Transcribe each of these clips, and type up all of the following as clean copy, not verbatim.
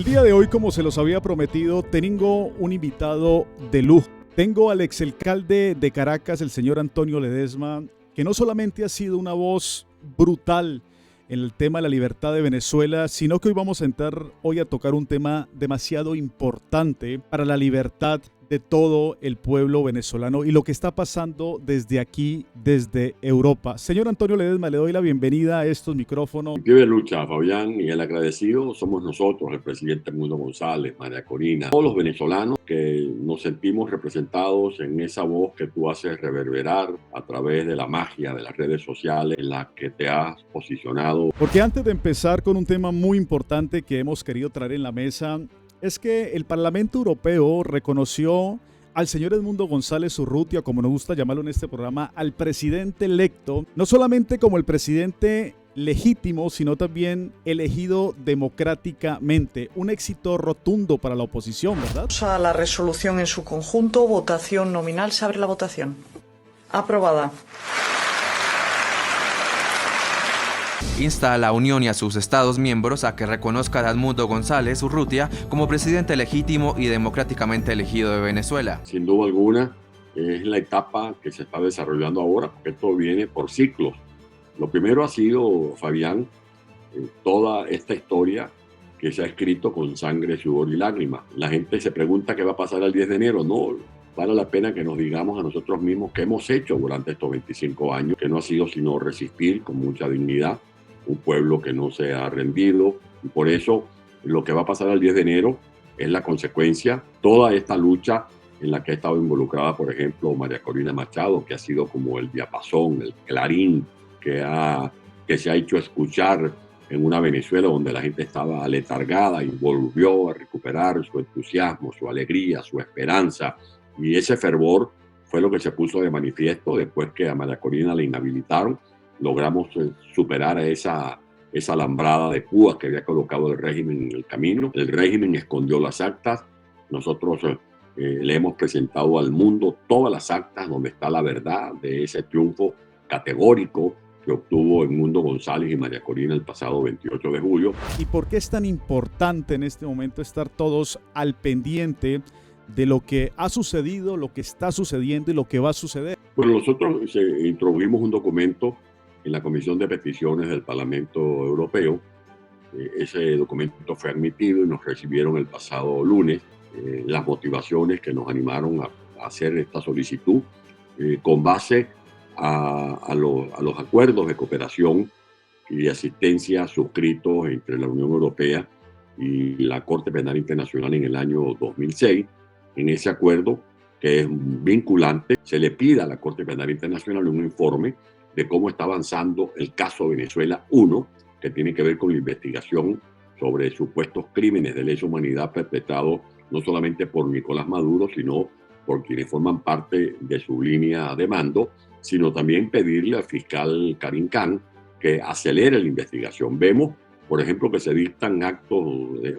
El día de hoy, como se los había prometido, tengo un invitado de lujo. Tengo al exalcalde de Caracas, el señor Antonio Ledesma, que no solamente ha sido una voz brutal en el tema de la libertad de Venezuela, sino que hoy vamos a entrar hoy a tocar un tema demasiado importante para la libertad de todo el pueblo venezolano y lo que está pasando desde aquí, desde Europa. Señor Antonio Ledesma, le doy la bienvenida a estos micrófonos. En pie de lucha, Fabián, y el agradecido somos nosotros, el presidente Mundo González, María Corina, todos los venezolanos que nos sentimos representados en esa voz que tú haces reverberar a través de la magia de las redes sociales en las que te has posicionado. Porque antes de empezar con un tema muy importante que hemos querido traer en la mesa, es que el Parlamento Europeo reconoció al señor Edmundo González Urrutia, como nos gusta llamarlo en este programa, al presidente electo, no solamente como el presidente legítimo, sino también elegido democráticamente. Un éxito rotundo para la oposición, ¿verdad? A la resolución en su conjunto, votación nominal. Se abre la votación. Aprobada. Insta a la Unión y a sus Estados miembros a que reconozcan a Edmundo González Urrutia como presidente legítimo y democráticamente elegido de Venezuela. Sin duda alguna, es la etapa que se está desarrollando ahora, porque esto viene por ciclos. Lo primero ha sido, Fabián, toda esta historia que se ha escrito con sangre, sudor y lágrimas. La gente se pregunta qué va a pasar el 10 de enero. No, vale la pena que nos digamos a nosotros mismos qué hemos hecho durante estos 25 años, que no ha sido sino resistir con mucha dignidad, un pueblo que no se ha rendido, y por eso lo que va a pasar el 10 de enero es la consecuencia, toda esta lucha en la que ha estado involucrada, por ejemplo, María Corina Machado, que ha sido como el diapasón, el clarín, que se ha hecho escuchar en una Venezuela donde la gente estaba aletargada y volvió a recuperar su entusiasmo, su alegría, su esperanza, y ese fervor fue lo que se puso de manifiesto después que a María Corina la inhabilitaron. Logramos superar a esa alambrada de púas que había colocado el régimen en el camino. El régimen escondió las actas. Nosotros le hemos presentado al mundo todas las actas donde está la verdad de ese triunfo categórico que obtuvo Edmundo González y María Corina el pasado 28 de julio. ¿Y por qué es tan importante en este momento estar todos al pendiente de lo que ha sucedido, lo que está sucediendo y lo que va a suceder? Bueno, nosotros introdujimos un documento en la Comisión de Peticiones del Parlamento Europeo. Ese documento fue admitido y nos recibieron el pasado lunes las motivaciones que nos animaron a hacer esta solicitud con base a los acuerdos de cooperación y de asistencia suscritos entre la Unión Europea y la Corte Penal Internacional en el año 2006. En ese acuerdo, que es vinculante, se le pide a la Corte Penal Internacional un informe de cómo está avanzando el caso Venezuela 1, que tiene que ver con la investigación sobre supuestos crímenes de lesa humanidad perpetrados no solamente por Nicolás Maduro, sino por quienes forman parte de su línea de mando, sino también pedirle al fiscal Karim Khan que acelere la investigación. Vemos, por ejemplo, que se dictan actos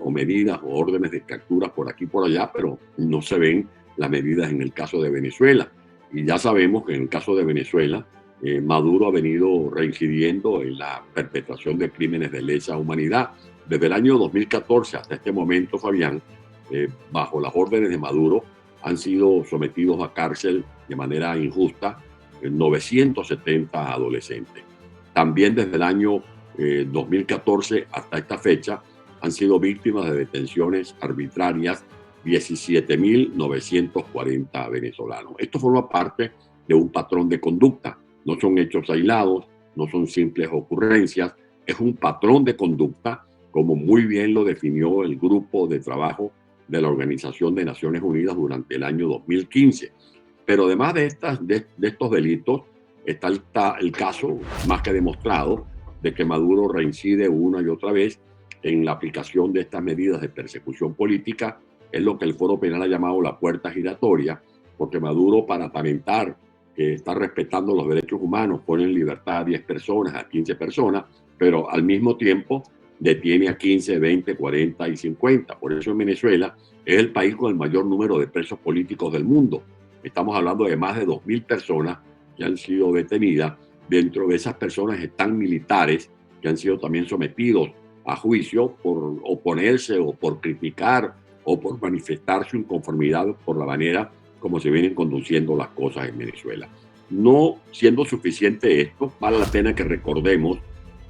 o medidas o órdenes de capturas por aquí y por allá, pero no se ven las medidas en el caso de Venezuela. Y ya sabemos que en el caso de Venezuela, Maduro ha venido reincidiendo en la perpetración de crímenes de lesa humanidad. Desde el año 2014 hasta este momento, Fabián, bajo las órdenes de Maduro, han sido sometidos a cárcel de manera injusta 970 adolescentes. También desde el año 2014 hasta esta fecha han sido víctimas de detenciones arbitrarias 17.940 venezolanos. Esto forma parte de un patrón de conducta. No son hechos aislados, no son simples ocurrencias, es un patrón de conducta, como muy bien lo definió el grupo de trabajo de la Organización de Naciones Unidas durante el año 2015. Pero además de estos delitos, está el caso más que demostrado de que Maduro reincide una y otra vez en la aplicación de estas medidas de persecución política. Es lo que el Foro Penal ha llamado la puerta giratoria, porque Maduro, para aparentar que está respetando los derechos humanos, pone en libertad a 10 personas, a 15 personas, pero al mismo tiempo detiene a 15, 20, 40 y 50. Por eso en Venezuela es el país con el mayor número de presos políticos del mundo. Estamos hablando de más de 2.000 personas que han sido detenidas. Dentro de esas personas están militares que han sido también sometidos a juicio por oponerse o por criticar o por manifestar su inconformidad por la manera como se vienen conduciendo las cosas en Venezuela. No siendo suficiente esto, vale la pena que recordemos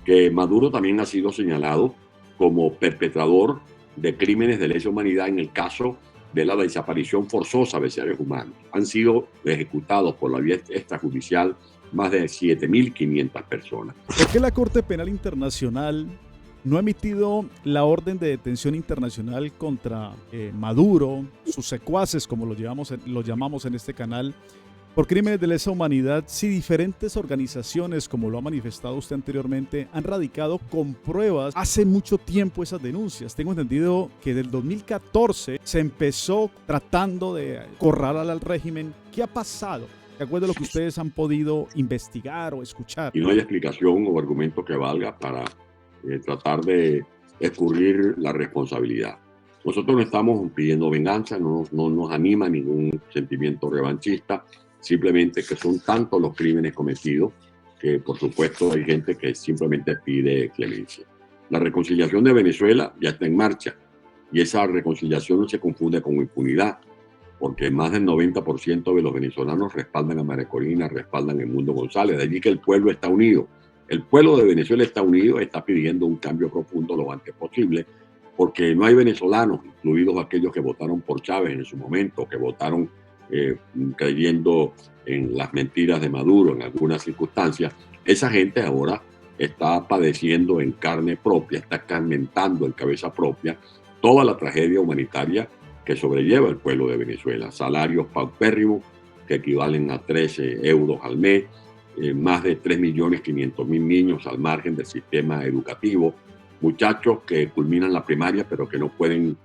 que Maduro también ha sido señalado como perpetrador de crímenes de lesa humanidad en el caso de la desaparición forzosa de seres humanos. Han sido ejecutados por la vía extrajudicial más de 7.500 personas. ¿Por qué la Corte Penal Internacional no ha emitido la orden de detención internacional contra Maduro, sus secuaces, como lo llamamos en este canal, por crímenes de lesa humanidad, si diferentes organizaciones, como lo ha manifestado usted anteriormente, han radicado con pruebas hace mucho tiempo esas denuncias? Tengo entendido que del 2014 se empezó tratando de acorralar al régimen. ¿Qué ha pasado? De acuerdo a lo que ustedes han podido investigar o escuchar. Y no hay explicación o argumento que valga para tratar de escurrir la responsabilidad. Nosotros no estamos pidiendo venganza, no nos anima ningún sentimiento revanchista, simplemente que son tantos los crímenes cometidos que por supuesto hay gente que simplemente pide clemencia. La reconciliación de Venezuela ya está en marcha y esa reconciliación no se confunde con impunidad, porque más del 90% de los venezolanos respaldan a María Corina, respaldan a Edmundo González, de allí que el pueblo está unido. El pueblo de Venezuela está unido, está pidiendo un cambio profundo lo antes posible, porque no hay venezolanos, incluidos aquellos que votaron por Chávez en su momento, que votaron creyendo en las mentiras de Maduro en algunas circunstancias. Esa gente ahora está padeciendo en carne propia, está experimentando en cabeza propia toda la tragedia humanitaria que sobrelleva el pueblo de Venezuela. Salarios paupérrimos que equivalen a 13 euros al mes, más de 3.500.000 niños al margen del sistema educativo, muchachos que culminan la primaria pero que no pueden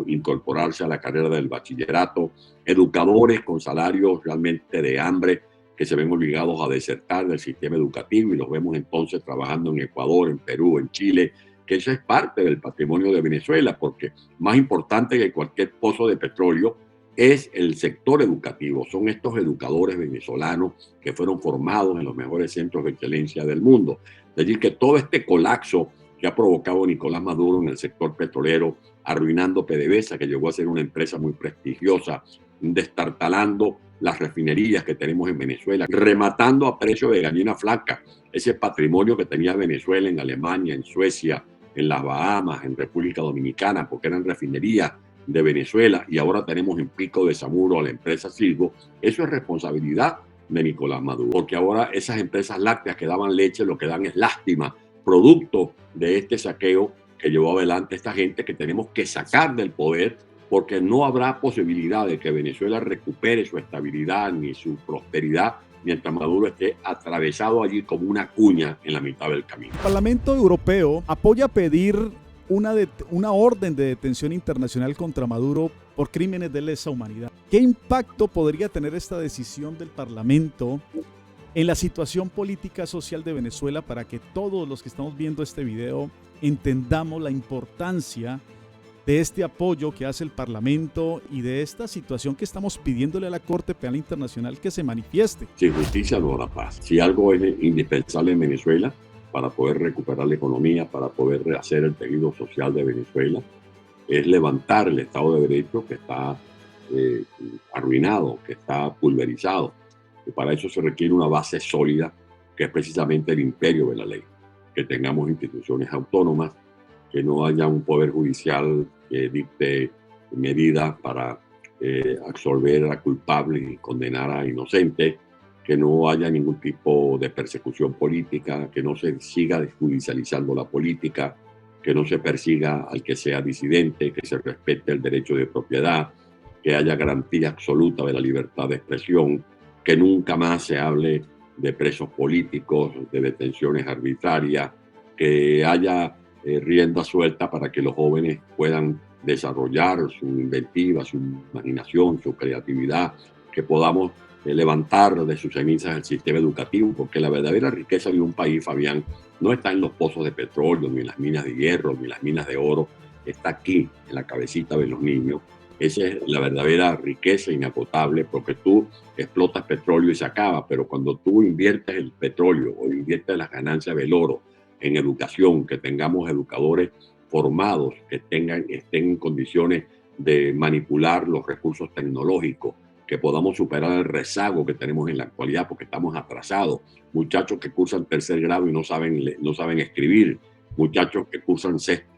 incorporarse a la carrera del bachillerato, educadores con salarios realmente de hambre que se ven obligados a desertar del sistema educativo y los vemos entonces trabajando en Ecuador, en Perú, en Chile, que eso es parte del patrimonio de Venezuela, porque más importante que cualquier pozo de petróleo es el sector educativo. Son estos educadores venezolanos que fueron formados en los mejores centros de excelencia del mundo. Es decir, que todo este colapso que ha provocado Nicolás Maduro en el sector petrolero, arruinando PDVSA, que llegó a ser una empresa muy prestigiosa, destartalando las refinerías que tenemos en Venezuela, rematando a precio de gallina flaca ese patrimonio que tenía Venezuela en Alemania, en Suecia, en las Bahamas, en República Dominicana, porque eran refinerías de Venezuela, y ahora tenemos en Pico de Zamuro a la empresa Silgo. Eso es responsabilidad de Nicolás Maduro, porque ahora esas empresas lácteas que daban leche lo que dan es lástima, producto de este saqueo que llevó adelante esta gente que tenemos que sacar del poder, porque no habrá posibilidad de que Venezuela recupere su estabilidad ni su prosperidad mientras Maduro esté atravesado allí como una cuña en la mitad del camino. El Parlamento Europeo apoya pedir una orden de detención internacional contra Maduro por crímenes de lesa humanidad. ¿Qué impacto podría tener esta decisión del Parlamento en la situación política social de Venezuela, para que todos los que estamos viendo este video entendamos la importancia de este apoyo que hace el Parlamento y de esta situación que estamos pidiéndole a la Corte Penal Internacional que se manifieste? Sin justicia no habrá paz. Si algo es indispensable en Venezuela para poder recuperar la economía, para poder rehacer el tejido social de Venezuela, es levantar el Estado de Derecho que está arruinado, que está pulverizado. Y para eso se requiere una base sólida, que es precisamente el imperio de la ley. Que tengamos instituciones autónomas, que no haya un poder judicial que dicte medidas para absolver a culpables y condenar a inocentes, que no haya ningún tipo de persecución política, que no se siga judicializando la política, que no se persiga al que sea disidente, que se respete el derecho de propiedad, que haya garantía absoluta de la libertad de expresión, que nunca más se hable de presos políticos, de detenciones arbitrarias, que haya rienda suelta para que los jóvenes puedan desarrollar su inventiva, su imaginación, su creatividad, que podamos levantar de sus cenizas el sistema educativo, porque la verdadera riqueza de un país, Fabián, no está en los pozos de petróleo, ni en las minas de hierro, ni en las minas de oro, está aquí, en la cabecita de los niños. Esa es la verdadera riqueza inagotable, porque tú explotas petróleo y se acaba, pero cuando tú inviertes el petróleo o inviertes las ganancias del oro en educación, que tengamos educadores formados, que estén en condiciones de manipular los recursos tecnológicos, que podamos superar el rezago que tenemos en la actualidad porque estamos atrasados. Muchachos que cursan tercer grado y no saben escribir, muchachos que cursan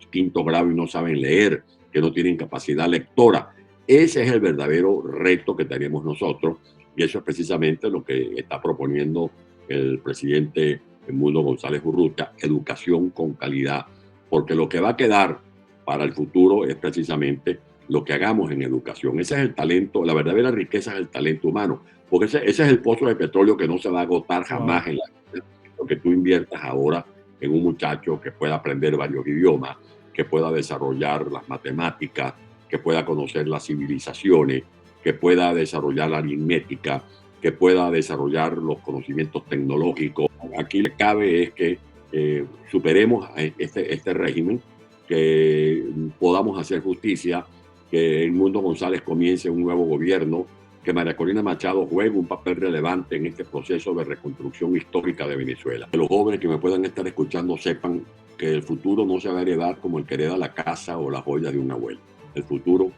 quinto grado y no saben leer, que no tienen capacidad lectora. Ese es el verdadero reto que tenemos nosotros y eso es precisamente lo que está proponiendo el presidente Edmundo González Urrutia, educación con calidad, porque lo que va a quedar para el futuro es precisamente lo que hagamos en educación. Ese es el talento, la verdadera riqueza es el talento humano, porque ese es el pozo de petróleo que no se va a agotar jamás en la vida. Lo que tú inviertas ahora en un muchacho que pueda aprender varios idiomas, que pueda desarrollar las matemáticas, que pueda conocer las civilizaciones, que pueda desarrollar la aritmética, que pueda desarrollar los conocimientos tecnológicos. Aquí le cabe es que superemos este régimen, que podamos hacer justicia, que Edmundo González comience un nuevo gobierno, que María Corina Machado juegue un papel relevante en este proceso de reconstrucción histórica de Venezuela. Que los jóvenes que me puedan estar escuchando sepan que el futuro no se va a heredar como el que hereda la casa o la joya de un abuelo. El futuro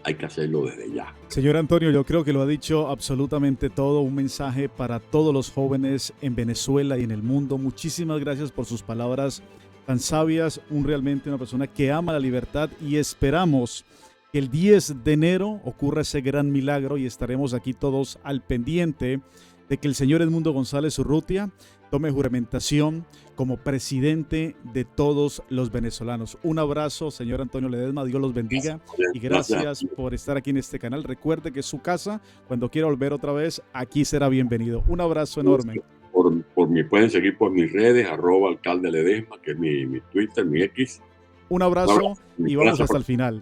hay que hacerlo desde ya. Señor Antonio, yo creo que lo ha dicho absolutamente todo, un mensaje para todos los jóvenes en Venezuela y en el mundo. Muchísimas gracias por sus palabras tan sabias, realmente una persona que ama la libertad y esperamos que el 10 de enero ocurra ese gran milagro y estaremos aquí todos al pendiente de que el señor Edmundo González Urrutia tome juramentación como presidente de todos los venezolanos. Un abrazo, señor Antonio Ledesma, Dios los bendiga y gracias por estar aquí en este canal. Recuerde que es su casa, cuando quiera volver otra vez, aquí será bienvenido. Un abrazo enorme. Pueden seguir por mis redes, @alcalde Ledesma, que es mi Twitter, mi X. Un abrazo y vamos hasta el final.